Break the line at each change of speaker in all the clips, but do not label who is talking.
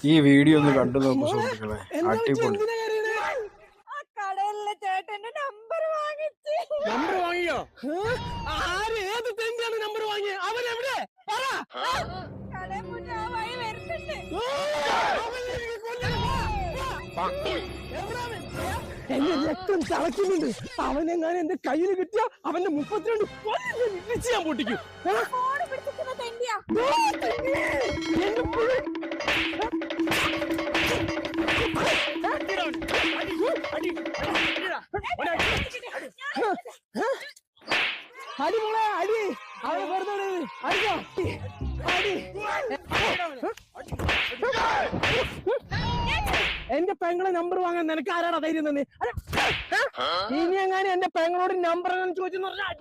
ഈ വീഡിയോ ഒന്ന് കണ്ടു നോക്കൂ സുഹൃത്തുക്കളെ, അടിപൊളി.
കടയിലെ ചേട്ടന്റെ നമ്പർ വാങ്ങിച്ചു.
നമ്പർ വാങ്ങിയോ? ആര് ഏത് തെണ്ടിയാണ് നമ്പർ വാങ്ങിയത്? അവൻ എവിടെ?
കടയിൽ മുന്നേ ആ വഴി വരുന്നുണ്ട്.
എന്റെ രക്തം തിളക്കുന്നുണ്ട്. അവനെങ്ങാനും എന്റെ കയ്യിൽ കിട്ടിയ അവന്റെ 32 കൊല്ലം ഞാൻ പൊട്ടിക്കും.
ഫോണ് പിടിച്ചിരിക്കുന്ന തെണ്ടിയാ.
അടി മോളെ അടി, അവനെ വെറുതെ അടിക്കോ അടി. എന്റെ പെങ്ങളെ നമ്പർ വാങ്ങാൻ നിനക്ക് ആരാടാ ധൈര്യം തന്നെ? ഇനി എങ്ങാനും എന്റെ പെങ്ങളോട് നമ്പർ ചോദിച്ചെന്ന് പറഞ്ഞാൽ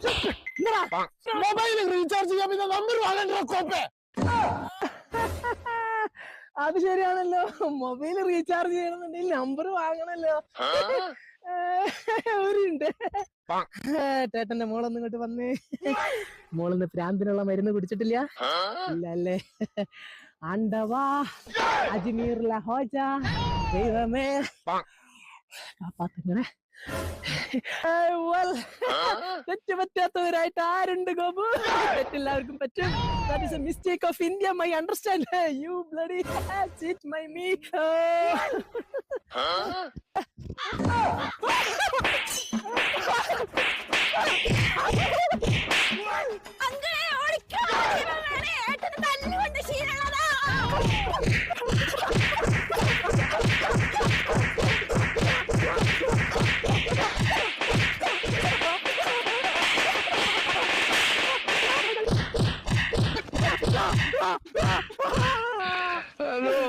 മൊബൈൽ റീചാർജ് ചെയ്യാൻ പിന്നെ നമ്പർ വാങ്ങാൻ കോപ്പേ. അത് ശരിയാണല്ലോ, മൊബൈൽ റീചാർജ് ചെയ്യണമെന്നുണ്ടെങ്കിൽ നമ്പർ വാങ്ങണല്ലോ. ഉണ്ട് ചേട്ടന്റെ മോളൊന്നും ഇങ്ങോട്ട് വന്നേ. മോളൊന്ന് പ്രാന്തിനുള്ള മരുന്ന് കുടിച്ചിട്ടില്ല? ഇല്ല അല്ലേ? ആണ്ടവാ അജ്മീർ ഹോജ ദൈവമേ കാപ്പാത്തിങ്ങനെ. തെറ്റ് പറ്റാത്തവരായിട്ട് ആരുണ്ട് ഗോപു? തെറ്റെല്ലാവർക്കും പറ്റും. That is a mistake of India, I understand. You bloody cheat my meat.
അങ്ങനെ ഓടിക്കാൻ ഏട്ടന് തല്ലുകൊണ്ട് ശീലമുള്ളതാ.
Hello.